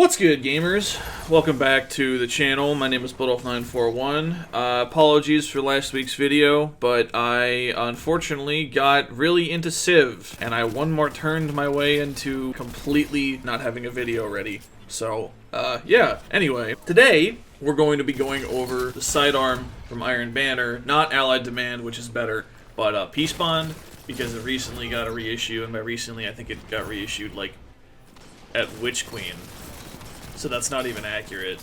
What's good, gamers? Welcome back to the channel. My name is Bloodolf941. Apologies for last week's video, but I unfortunately got really into Civ, and I one more turned my way into completely not having a video ready. So, yeah. Anyway, today we're going to be going over the sidearm from Iron Banner, not Allied Demand, which is better, but Peacebond, because it recently got a reissue, and by recently I think it got reissued, like, at Witch Queen. So that's not even accurate.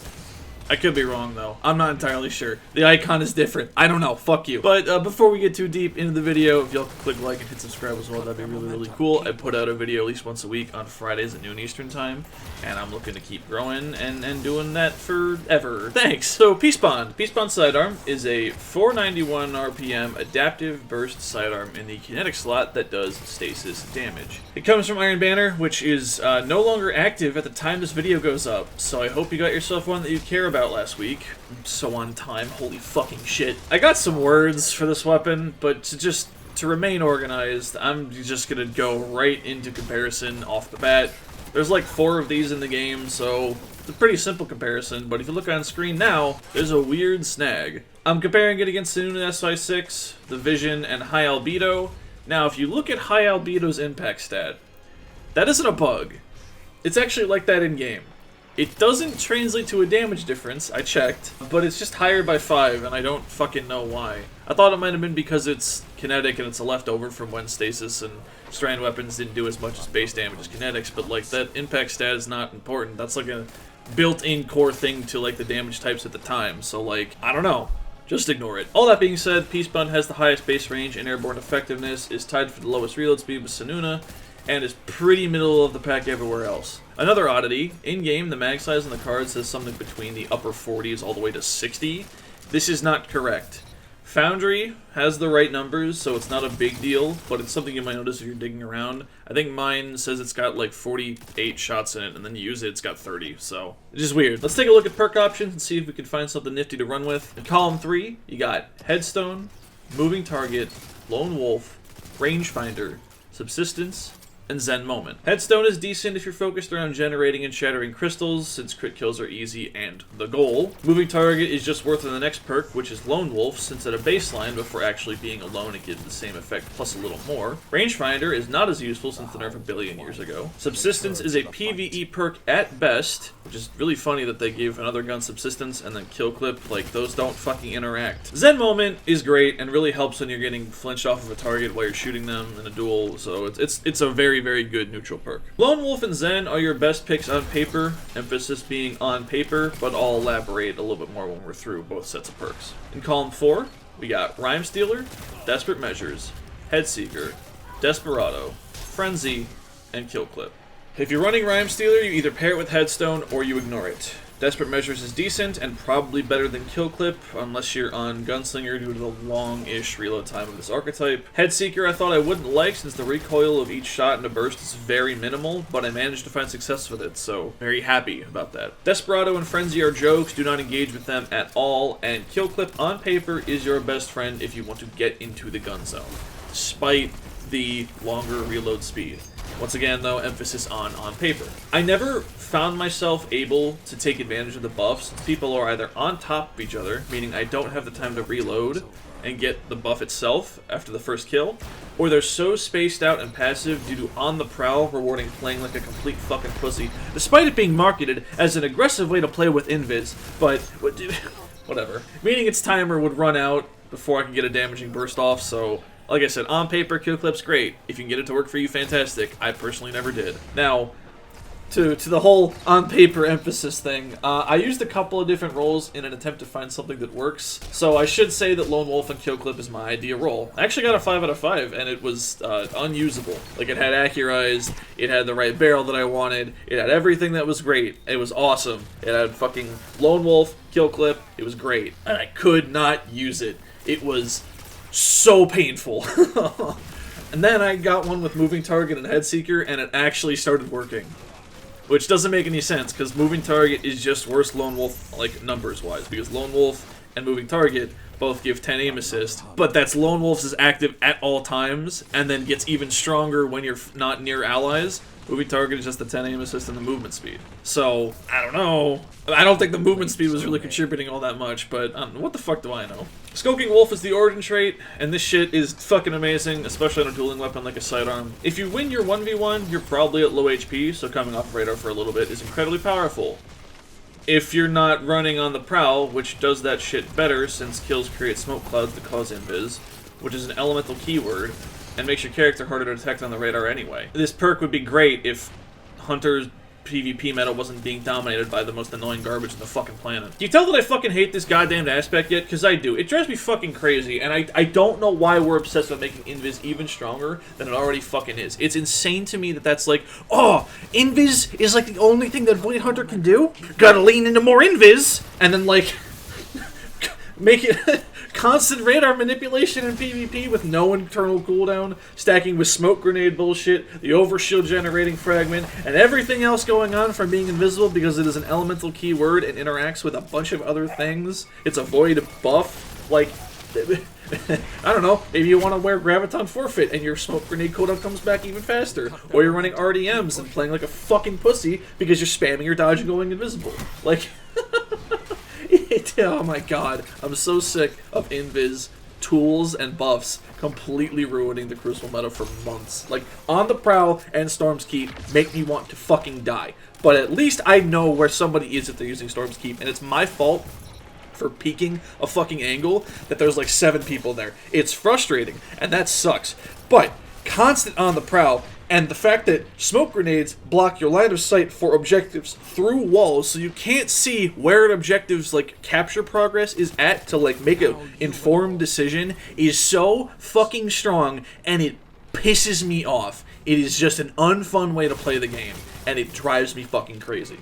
I could be wrong, though. I'm not entirely sure. The icon is different. I don't know. Fuck you. But before we get too deep into the video, if y'all could click like and hit subscribe as well, that'd be really, really cool. I put out a video at least once a week on Fridays at noon Eastern time, and I'm looking to keep growing and doing that forever. Thanks. So, Peacebond. Peacebond sidearm is a 491 RPM adaptive burst sidearm in the kinetic slot that does stasis damage. It comes from Iron Banner, which is no longer active at the time this video goes up, so I hope you got yourself one that you care about last week. I'm so on time, holy fucking shit. I got some words for this weapon, but to remain organized, I'm just gonna go right into comparison off the bat. There's like 4 of these in the game, so it's a pretty simple comparison, but if you look on screen now, there's a weird snag. I'm comparing it against the new SI6, the Vision, and High Albedo. Now, if you look at High Albedo's impact stat, that isn't a bug. It's actually like that in-game. It doesn't translate to a damage difference, I checked, but it's just higher by 5, and I don't fucking know why. I thought it might have been because it's kinetic and it's a leftover from when stasis and strand weapons didn't do as much as base damage as kinetics, but like that impact stat is not important. That's like a built-in core thing to like the damage types at the time, so like, I don't know. Just ignore it. All that being said, Peacebond has the highest base range and airborne effectiveness, is tied for the lowest reload speed with Sanuna, and is pretty middle of the pack everywhere else. Another oddity, in-game, the mag size on the card says something between the upper 40s all the way to 60. This is not correct. Foundry has the right numbers, so it's not a big deal, but it's something you might notice if you're digging around. I think mine says it's got like 48 shots in it, and then you use it, it's got 30, so it's just weird. Let's take a look at perk options and see if we can find something nifty to run with. In column 3, you got Headstone, Moving Target, Lone Wolf, Rangefinder, Subsistence, and Zen Moment. Headstone is decent if you're focused around generating and shattering crystals, since crit kills are easy and the goal. Moving Target is just worth in the next perk, which is Lone Wolf, since at a baseline, before actually being alone, it gives the same effect plus a little more. Rangefinder is not as useful since the nerf a billion years ago. Subsistence is a PvE perk at best, which is really funny that they gave another gun Subsistence and then Kill Clip, like those don't fucking interact. Zen Moment is great and really helps when you're getting flinched off of a target while you're shooting them in a duel, so it's a very, very good neutral perk. Lone Wolf and Zen are your best picks on paper, emphasis being on paper, but I'll elaborate a little bit more when we're through both sets of perks. In column 4, we got Rhyme Stealer, Desperate Measures, Headseeker, Desperado, Frenzy, and Kill Clip. If you're running Rhyme Stealer, you either pair it with Headstone or you ignore it. Desperate Measures is decent and probably better than Kill Clip, unless you're on Gunslinger due to the long-ish reload time of this archetype. Headseeker I thought I wouldn't like since the recoil of each shot in a burst is very minimal, but I managed to find success with it, so very happy about that. Desperado and Frenzy are jokes, do not engage with them at all, and Kill Clip on paper is your best friend if you want to get into the gun zone, despite the longer reload speed. Once again, though, emphasis on paper. I never found myself able to take advantage of the buffs. People are either on top of each other, meaning I don't have the time to reload and get the buff itself after the first kill, or they're so spaced out and passive due to On the Prowl rewarding playing like a complete fucking pussy, despite it being marketed as an aggressive way to play with invis, but whatever. Meaning its timer would run out before I could get a damaging burst off, so like I said, on paper, Kill Clip's great. If you can get it to work for you, fantastic. I personally never did. Now, to the whole on paper emphasis thing, I used a couple of different roles in an attempt to find something that works. So I should say that Lone Wolf and Kill Clip is my ideal role. I actually got a 5 out of 5, and it was unusable. Like, it had accurized, it had the right barrel that I wanted, it had everything that was great. It was awesome. It had fucking Lone Wolf, Kill Clip, it was great. And I could not use it. It was so painful. And then I got one with Moving Target and Headseeker, and it actually started working. Which doesn't make any sense, because Moving Target is just worse Lone Wolf, like, numbers-wise, because Lone Wolf and Moving Target both give 10 aim assist, but that's Lone Wolf's is active at all times, and then gets even stronger when you're not near allies. Moving target is just the 10 aim assist and the movement speed. So, I don't know. I don't think the movement speed was really contributing all that much, but what the fuck do I know? Skulking Wolf is the origin trait, and this shit is fucking amazing, especially on a dueling weapon like a sidearm. If you win your 1v1, you're probably at low HP, so coming off radar for a little bit is incredibly powerful. If you're not running On the Prowl, which does that shit better since kills create smoke clouds that cause invis, which is an elemental keyword, and makes your character harder to detect on the radar anyway. This perk would be great if Hunter's PvP meta wasn't being dominated by the most annoying garbage on the fucking planet. Can you tell that I fucking hate this goddamn aspect yet? Because I do. It drives me fucking crazy, and I don't know why we're obsessed with making invis even stronger than it already fucking is. It's insane to me that that's like, oh, invis is like the only thing that Void Hunter can do? Gotta lean into more invis! And then like, make it constant radar manipulation in PvP with no internal cooldown, stacking with smoke grenade bullshit, the overshield generating fragment, and everything else going on from being invisible because it is an elemental keyword and interacts with a bunch of other things. It's a void buff. Like, I don't know, maybe you want to wear Graviton Forfeit and your smoke grenade cooldown comes back even faster. Or you're running RDMs and playing like a fucking pussy because you're spamming your dodge and going invisible. Like, oh my god, I'm so sick of invis tools and buffs completely ruining the Crucible meta for months. Like, On the Prowl and Storm's Keep make me want to fucking die. But at least I know where somebody is if they're using Storm's Keep, and it's my fault for peeking a fucking angle that there's like 7 people there. It's frustrating, and that sucks. But constant On the Prowl, and the fact that smoke grenades block your line of sight for objectives through walls, so you can't see where an objective's like capture progress is at to like make an informed decision, is so fucking strong, and it pisses me off. It is just an unfun way to play the game, and it drives me fucking crazy.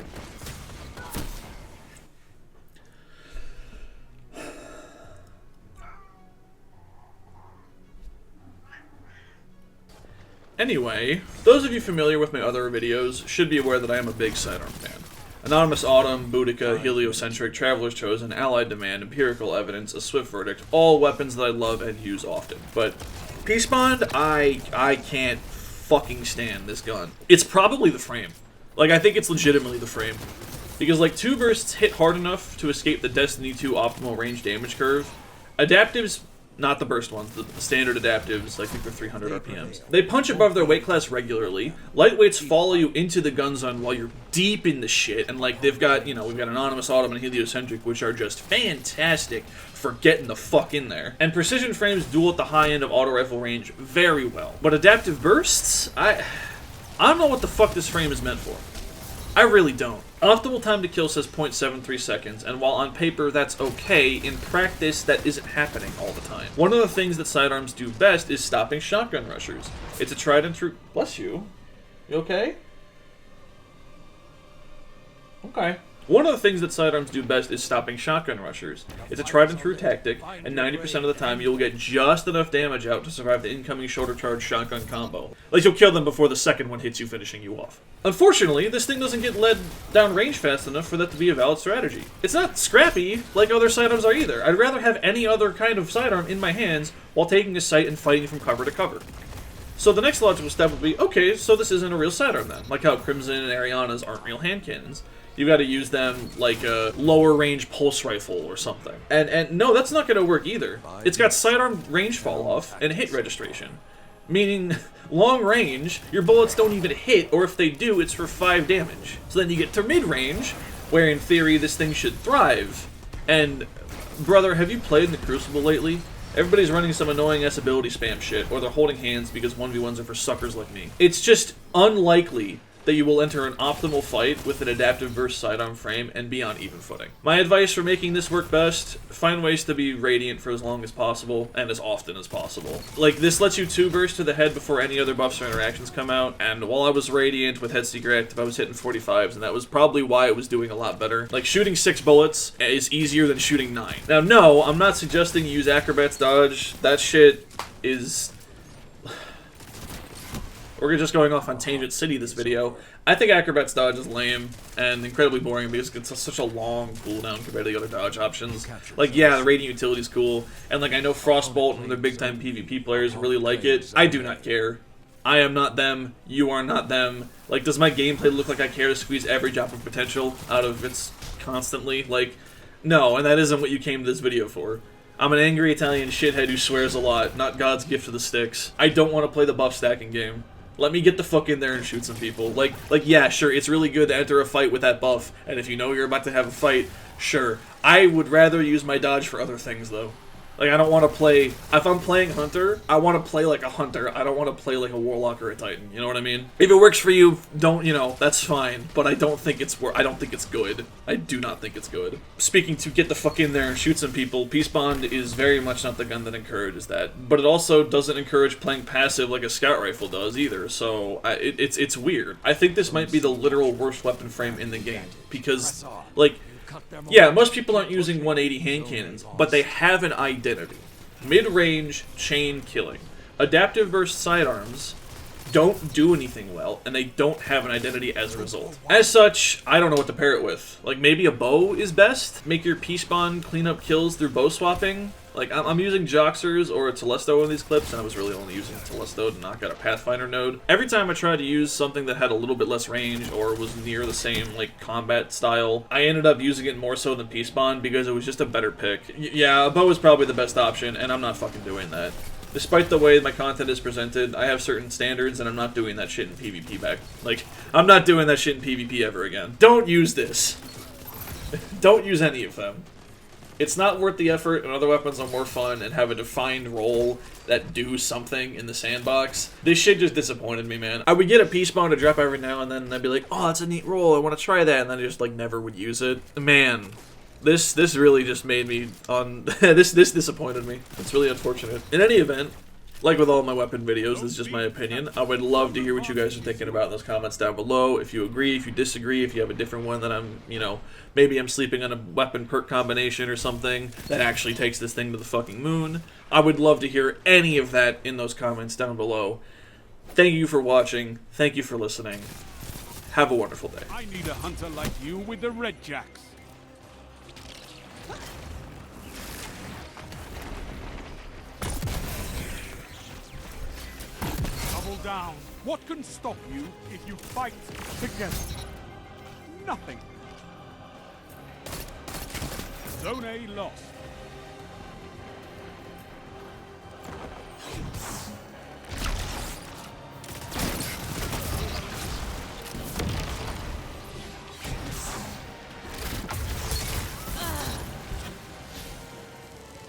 Anyway, those of you familiar with my other videos should be aware that I am a big sidearm fan. Anonymous Autumn, Boudica, Heliocentric, Traveler's Chosen, Allied Demand, Empirical Evidence, A Swift Verdict, all weapons that I love and use often. But Peacebond, I can't fucking stand this gun. It's probably the frame. Like, I think it's legitimately the frame. Because, like, 2 bursts hit hard enough to escape the Destiny 2 optimal range damage curve. Adaptives, not the burst ones, the standard adaptives, I think they're 300 RPMs. They punch above their weight class regularly. Lightweights follow you into the gun zone while you're deep in the shit, and like they've got, you know, we've got Anonymous Autumn and Heliocentric, which are just fantastic for getting the fuck in there. And precision frames duel at the high end of auto rifle range very well. But adaptive bursts, I don't know what the fuck this frame is meant for. I really don't. Optimal time to kill says 0.73 seconds, and while on paper that's okay, in practice that isn't happening all the time. One of the things that sidearms do best is stopping shotgun rushers. It's a tried and true— Bless you. You okay? Okay. One of the things that sidearms do best is stopping shotgun rushers. It's a tried and true tactic, and 90% of the time you'll get just enough damage out to survive the incoming shoulder charge shotgun combo. Like, you'll kill them before the second one hits you, finishing you off. Unfortunately, this thing doesn't get led down range fast enough for that to be a valid strategy. It's not scrappy like other sidearms are either. I'd rather have any other kind of sidearm in my hands while taking a sight and fighting from cover to cover. So the next logical step would be, okay, so this isn't a real sidearm then. Like how Crimson and Ariana's aren't real hand cannons. You gotta use them like a lower range pulse rifle or something. And no, that's not gonna work either. It's got sidearm range fall off and hit registration. Meaning, long range, your bullets don't even hit, or if they do, it's for 5 damage. So then you get to mid-range, where in theory this thing should thrive. And, brother, have you played in the Crucible lately? Everybody's running some annoying S-ability spam shit, or they're holding hands because 1v1s are for suckers like me. It's just unlikely that you will enter an optimal fight with an adaptive burst sidearm frame and be on even footing. My advice for making this work best, find ways to be radiant for as long as possible, and as often as possible. Like, this lets you 2 burst to the head before any other buffs or interactions come out, and while I was radiant with Headseeker active, I was hitting 45s, and that was probably why it was doing a lot better. Like, shooting 6 bullets is easier than shooting 9. Now, no, I'm not suggesting you use Acrobat's Dodge. That shit is— We're just going off on Tangent City this video. I think Acrobat's Dodge is lame and incredibly boring because it's such a long cooldown compared to the other dodge options. Like, yeah, the Radiant utility is cool, and like I know Frostbolt and their big-time PvP players really like it. I do not care. I am not them, you are not them. Like, does my gameplay look like I care to squeeze every drop of potential out of its constantly? Like, no, and that isn't what you came to this video for. I'm an angry Italian shithead who swears a lot, not God's gift to the sticks. I don't want to play the buff stacking game. Let me get the fuck in there and shoot some people. Like, yeah, sure, it's really good to enter a fight with that buff, and if you know you're about to have a fight, sure. I would rather use my dodge for other things, though. Like, I don't want to play... If I'm playing Hunter, I want to play like a Hunter. I don't want to play like a Warlock or a Titan. You know what I mean? If it works for you, don't, you know, that's fine. But I don't think it's I don't think it's good. I do not think it's good. Speaking to get the fuck in there and shoot some people, Peacebond is very much not the gun that encourages that. But it also doesn't encourage playing passive like a scout rifle does either. So, it's weird. I think this might be the literal worst weapon frame in the game. Because, like... Yeah, most people aren't using 180 hand cannons, but they have an identity. Mid-range chain killing. Adaptive burst sidearms don't do anything well, and they don't have an identity as a result. As such, I don't know what to pair it with. Like, maybe a bow is best? Make your Peacebond clean up kills through bow swapping? Like, I'm using Joxers or a Telesto in these clips, and I was really only using Telesto to knock out a Pathfinder node. Every time I tried to use something that had a little bit less range or was near the same, like, combat style, I ended up using it more so than Peacebond because it was just a better pick. Yeah, a bow is probably the best option, and I'm not fucking doing that. Despite the way my content is presented, I have certain standards, and I'm not doing that shit in PvP back. Like, I'm not doing that shit in PvP ever again. Don't use this. Don't use any of them. It's not worth the effort, and other weapons are more fun and have a defined role that do something in the sandbox. This shit just disappointed me, man. I would get a Peacebond to drop every now and then, and I'd be like, oh, that's a neat roll, I want to try that, and then I just, like, never would use it. Man, this really just made me on... this disappointed me. It's really unfortunate. In any event, like with all my weapon videos, this is just my opinion. I would love to hear what you guys are thinking about in those comments down below. If you agree, if you disagree, if you have a different one that I'm, you know, maybe I'm sleeping on a weapon perk combination or something that actually takes this thing to the fucking moon. I would love to hear any of that in those comments down below. Thank you for watching. Thank you for listening. Have a wonderful day. I need a hunter like you with the red jacks. Double down. What can stop you if you fight together? Nothing. Zone A lost.